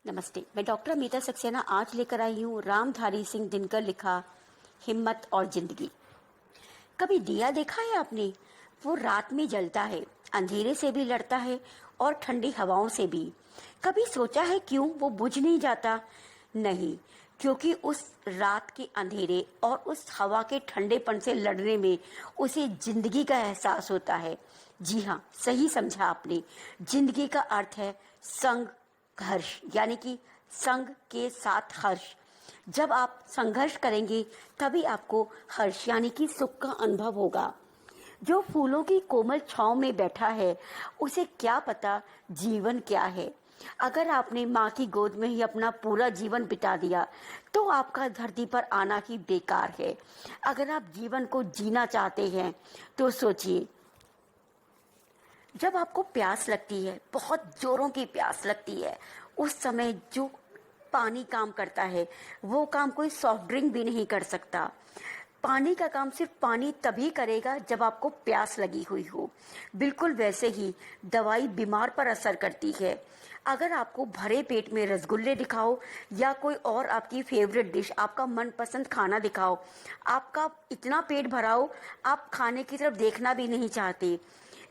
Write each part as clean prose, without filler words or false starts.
नमस्ते। मैं डॉक्टर अमिता सक्सेना आज लेकर आई हूँ रामधारी सिंह दिनकर लिखा हिम्मत और जिंदगी। कभी दिया देखा है आपने? वो रात में जलता है, अंधेरे से भी लड़ता है और ठंडी हवाओं से भी। कभी सोचा है क्यों वो बुझ नहीं जाता? नहीं, क्योंकि उस रात के अंधेरे और उस हवा के ठंडेपन से लड़ने में उसे जिंदगी का एहसास होता है। जी हाँ, सही समझा आपने। जिंदगी का अर्थ है संघर्ष, यानी कि संग के साथ हर्ष। जब आप संघर्ष करेंगे तभी आपको हर्ष यानी कि सुख का अनुभव होगा। जो फूलों की कोमल छांव में बैठा है उसे क्या पता जीवन क्या है। अगर आपने माँ की गोद में ही अपना पूरा जीवन बिता दिया तो आपका धरती पर आना ही बेकार है। अगर आप जीवन को जीना चाहते हैं तो सोचिए, जब आपको प्यास लगती है, बहुत जोरों की प्यास लगती है, उस समय जो पानी काम करता है वो काम कोई सॉफ्ट ड्रिंक भी नहीं कर सकता। पानी का काम सिर्फ पानी तभी करेगा जब आपको प्यास लगी हुई हो। बिल्कुल वैसे ही दवाई बीमार पर असर करती है। अगर आपको भरे पेट में रसगुल्ले दिखाओ या कोई और आपकी फेवरेट डिश, आपका मनपसंद खाना दिखाओ, आपका इतना पेट भरा हो आप खाने की तरफ देखना भी नहीं चाहते।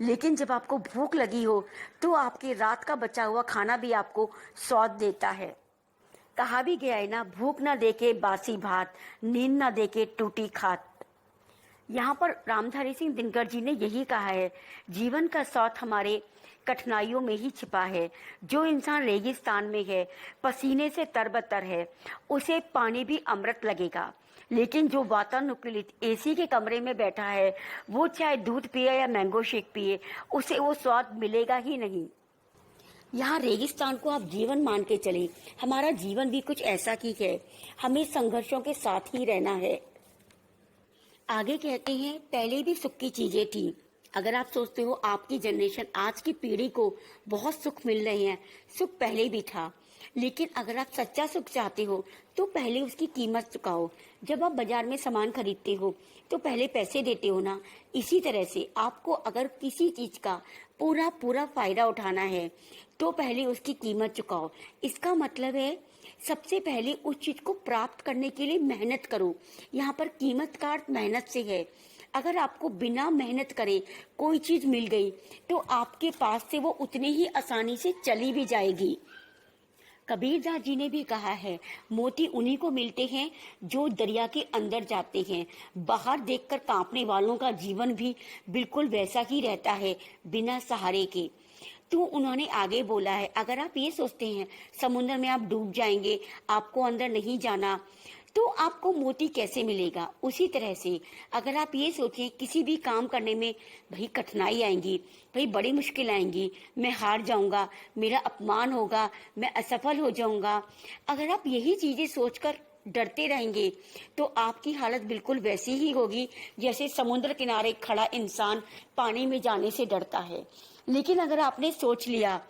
लेकिन जब आपको भूख लगी हो तो आपके रात का बचा हुआ खाना भी आपको स्वाद देता है। कहा भी गया है ना, भूख ना देके बासी भात, नींद ना देके टूटी खात। यहाँ पर रामधारी सिंह दिनकर जी ने यही कहा है, जीवन का स्वाद हमारे कठिनाइयों में ही छिपा है। जो इंसान रेगिस्तान में है, पसीने से तरबतर है, उसे पानी भी अमृत लगेगा। लेकिन जो वातानुकूलित एसी के कमरे में बैठा है, वो चाहे दूध पिए या मैंगो शेक पिए, उसे वो स्वाद मिलेगा ही नहीं। यहाँ रेगिस्तान को आप जीवन मान के चले, हमारा जीवन भी कुछ ऐसा ही है। हमें संघर्षों के साथ ही रहना है। आगे कहते हैं, पहले भी सुख की चीजें थी। अगर आप सोचते हो आपकी जनरेशन, आज की पीढ़ी को बहुत सुख मिल रहे हैं, सुख पहले भी था। लेकिन अगर आप सच्चा सुख चाहते हो तो पहले उसकी कीमत चुकाओ। जब आप बाजार में सामान खरीदते हो तो पहले पैसे देते हो ना। इसी तरह से आपको अगर किसी चीज का पूरा पूरा फायदा उठाना है तो पहले उसकी कीमत चुकाओ। इसका मतलब है सबसे पहले उस चीज को प्राप्त करने के लिए मेहनत करो। यहाँ पर कीमत का अर्थ मेहनत से है। अगर आपको बिना मेहनत करे कोई चीज मिल गई तो आपके पास से वो उतनी ही आसानी से चली भी जाएगी। कबीरदास जी ने भी कहा है, मोती उन्हीं को मिलते हैं जो दरिया के अंदर जाते हैं। बाहर देखकर कांपने वालों का जीवन भी बिल्कुल वैसा ही रहता है, बिना सहारे के। तो उन्होंने आगे बोला है, अगर आप ये सोचते हैं समुद्र में आप डूब जाएंगे, आपको अंदर नहीं जाना, तो आपको मोती कैसे मिलेगा। उसी तरह से अगर आप ये सोचें किसी भी काम करने में भाई कठिनाई आएंगी, भाई बड़ी मुश्किल आएंगी, मैं हार जाऊंगा, मेरा अपमान होगा, मैं असफल हो जाऊंगा, अगर आप यही चीजें सोचकर डरते रहेंगे तो आपकी हालत बिल्कुल वैसी ही होगी जैसे समुद्र किनारे खड़ा इंसान पानी में जाने से डरता है। लेकिन अगर आपने सोच लिया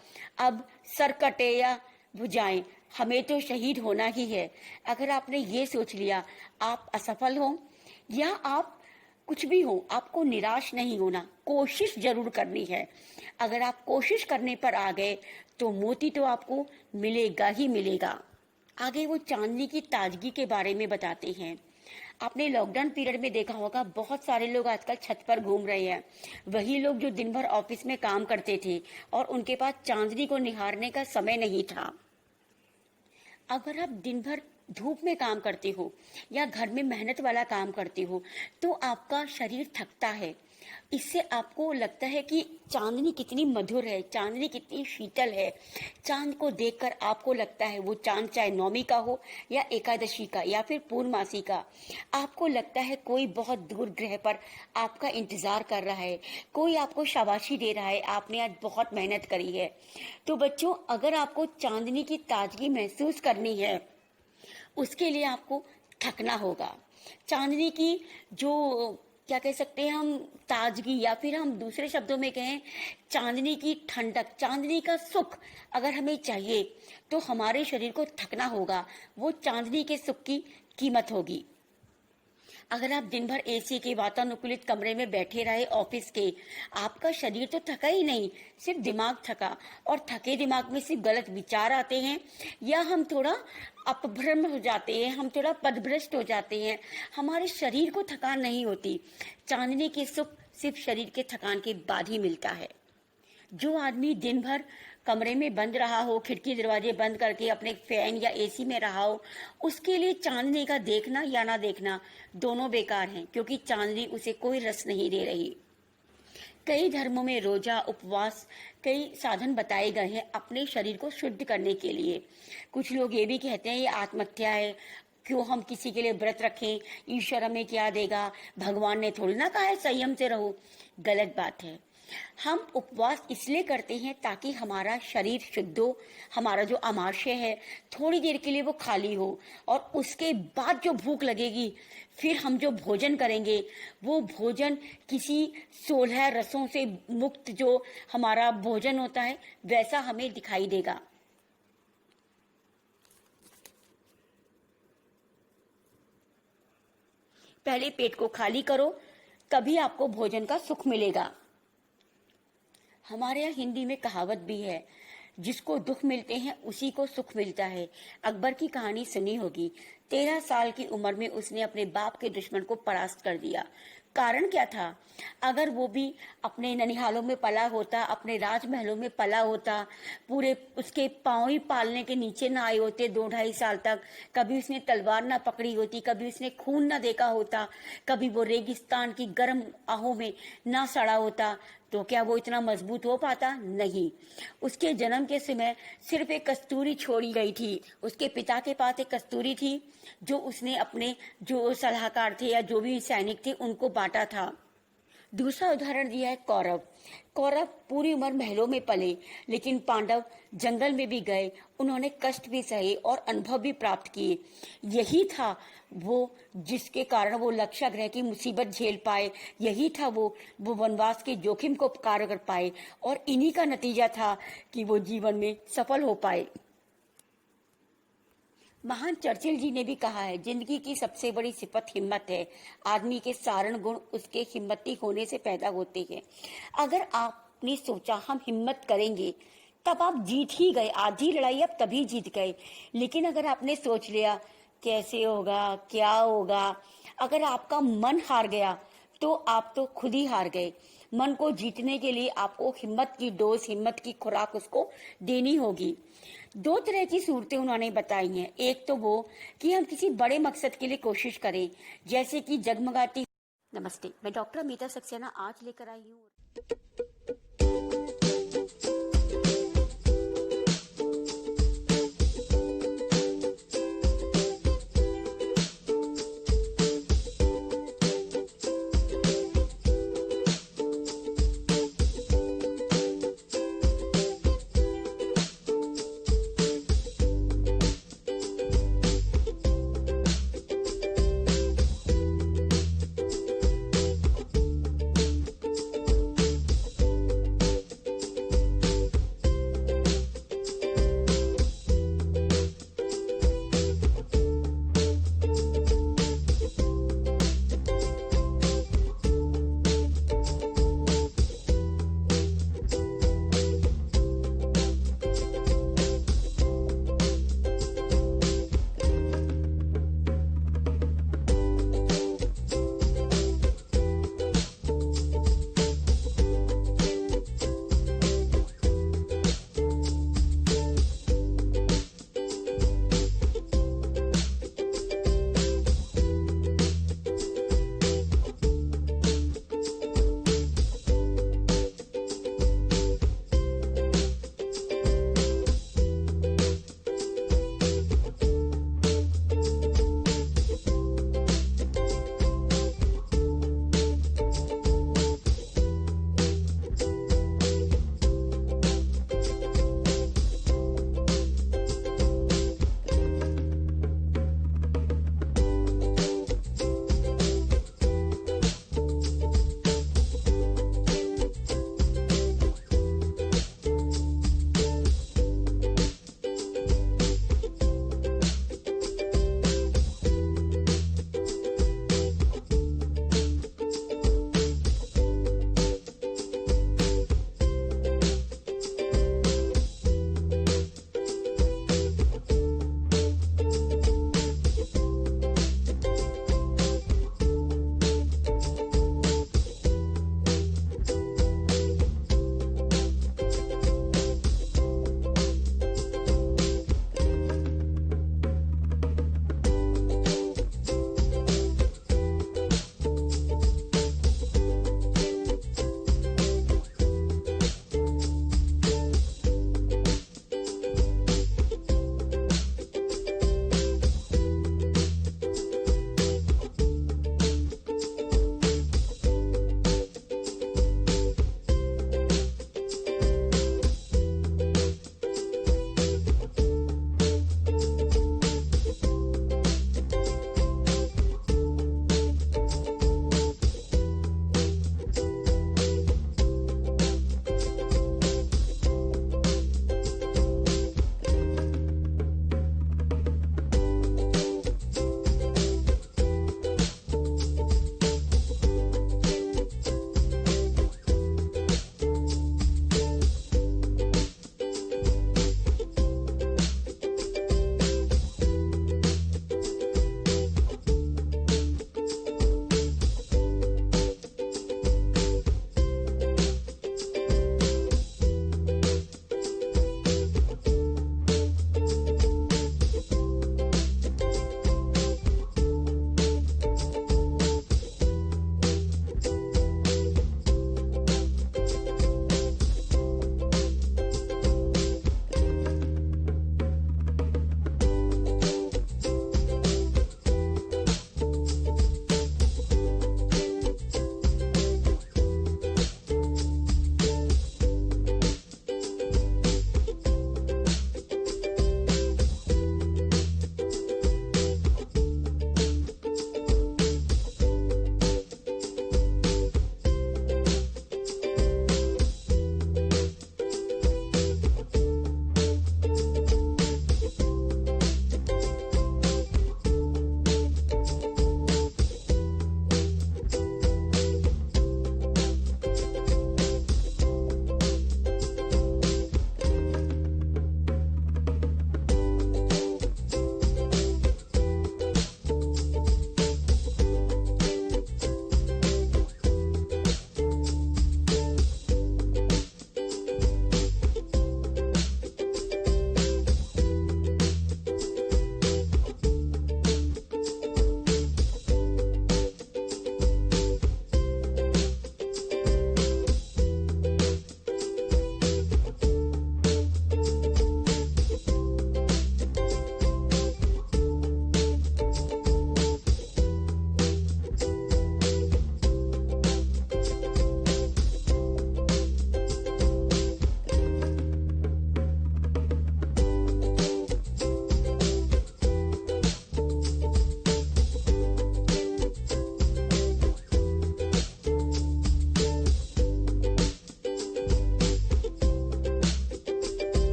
अब सर कटे या भुजाएं, हमें तो शहीद होना ही है, अगर आपने ये सोच लिया, आप असफल हो या आप कुछ भी हो, आपको निराश नहीं होना, कोशिश जरूर करनी है। अगर आप कोशिश करने पर आ गए तो मोती तो आपको मिलेगा ही मिलेगा। आगे वो चांदनी की ताजगी के बारे में बताते हैं। आपने लॉकडाउन पीरियड में देखा होगा, बहुत सारे लोग आजकल छत पर घूम रहे हैं। वही लोग जो दिन भर ऑफिस में काम करते थे और उनके पास चांदनी को निहारने का समय नहीं था। अगर आप दिन भर धूप में काम करते हो या घर में मेहनत वाला काम करते हो तो आपका शरीर थकता है। इससे आपको लगता है कि चांदनी कितनी मधुर है, चांदनी कितनी शीतल है। चांद को देखकर आपको लगता है, वो चांद चाहे नौमी का हो या एकादशी का या फिर पूर्णमासी का, आपको लगता है कोई बहुत दूर ग्रह पर आपका इंतजार कर रहा है, कोई आपको शाबाशी दे रहा है, आपने आज बहुत मेहनत करी है। तो बच्चों, अगर आपको चांदनी की ताजगी महसूस करनी है उसके लिए आपको थकना होगा। चांदनी की जो क्या कह सकते हैं हम, ताजगी, या फिर हम दूसरे शब्दों में कहें चांदनी की ठंडक, चांदनी का सुख अगर हमें चाहिए तो हमारे शरीर को थकना होगा। वो चांदनी के सुख की कीमत होगी। अगर आप दिन भर एसी के वातानुकूलित कमरे में बैठे रहे ऑफिस के, आपका शरीर तो थका ही नहीं, सिर्फ दिमाग थका। और थके दिमाग में सिर्फ गलत विचार आते हैं, या हम थोड़ा अपभ्रम हो जाते हैं, हम थोड़ा पदभ्रष्ट हो जाते हैं, हमारे शरीर को थकान नहीं होती। चांदनी के सुख सिर्फ शरीर के थकान के बाद ही मिलता है। जो आदमी दिन भर कमरे में बंद रहा हो, खिड़की दरवाजे बंद करके अपने फैन या एसी में रहा हो, उसके लिए चांदनी का देखना या ना देखना दोनों बेकार हैं, क्योंकि चांदनी उसे कोई रस नहीं दे रही। कई धर्मों में रोजा, उपवास, कई साधन बताए गए हैं अपने शरीर को शुद्ध करने के लिए। कुछ लोग ये भी कहते हैं ये आत्महत्या है, क्यों हम किसी के लिए व्रत रखें, ईश्वर हमें क्या देगा, भगवान ने थोड़ी ना कहा है संयम से रहो। गलत बात है। हम उपवास इसलिए करते हैं ताकि हमारा शरीर शुद्ध हो, हमारा जो आमाशय है थोड़ी देर के लिए वो खाली हो, और उसके बाद जो भूख लगेगी फिर हम जो भोजन करेंगे वो भोजन किसी 16 रसों से मुक्त जो हमारा भोजन होता है वैसा हमें दिखाई देगा। पहले पेट को खाली करो, तभी आपको भोजन का सुख मिलेगा। हमारे यहाँ हिंदी में कहावत भी है, जिसको दुख मिलते हैं उसी को सुख मिलता है। अकबर की कहानी सुनी होगी। 13 साल की उम्र में उसने अपने बाप के दुश्मन को परास्त कर दिया। कारण क्या था? अगर वो भी अपने ननिहालों में पला होता, अपने राजमहलों में पला होता, पूरे उसके पांव ही पालने के नीचे ना आए होते 2-2.5 साल तक, कभी उसने तलवार ना पकड़ी होती, कभी उसने खून ना देखा होता, कभी वो रेगिस्तान की गर्म आहों में ना सड़ा होता, तो क्या वो इतना मजबूत हो पाता? नहीं। उसके जन्म के समय सिर्फ एक कस्तूरी छोड़ी गई थी। उसके पिता के पास एक कस्तूरी थी जो उसने अपने जो सलाहकार थे या जो भी सैनिक थे उनको बांटा था। दूसरा उदाहरण दिया है कौरव। कौरव पूरी उम्र महलों में पले, लेकिन पांडव जंगल में भी गए, उन्होंने कष्ट भी सहे और अनुभव भी प्राप्त किए। यही था वो जिसके कारण वो लक्षा ग्रह की मुसीबत झेल पाए, यही था वो वनवास के जोखिम को पार कर पाए, और इन्हीं का नतीजा था कि वो जीवन में सफल हो पाए। महान चर्चिल जी ने भी कहा है, जिंदगी की सबसे बड़ी सिफत हिम्मत है। आदमी के सारण गुण उसके हिम्मती होने से पैदा होते हैं। अगर आपने सोचा हम हिम्मत करेंगे, तब आप जीत ही गए। आधी लड़ाई आप तभी जीत गए। लेकिन अगर आपने सोच लिया कैसे होगा, क्या होगा, अगर आपका मन हार गया तो आप तो खुद ही हार गए। मन को जीतने के लिए आपको हिम्मत की डोज, हिम्मत की खुराक उसको देनी होगी। 2 तरह की सूरतें उन्होंने बताई हैं। एक तो वो कि हम किसी बड़े मकसद के लिए कोशिश करें, जैसे कि जगमगाती। नमस्ते, मैं डॉक्टर अमिता सक्सेना आज लेकर आई हूँ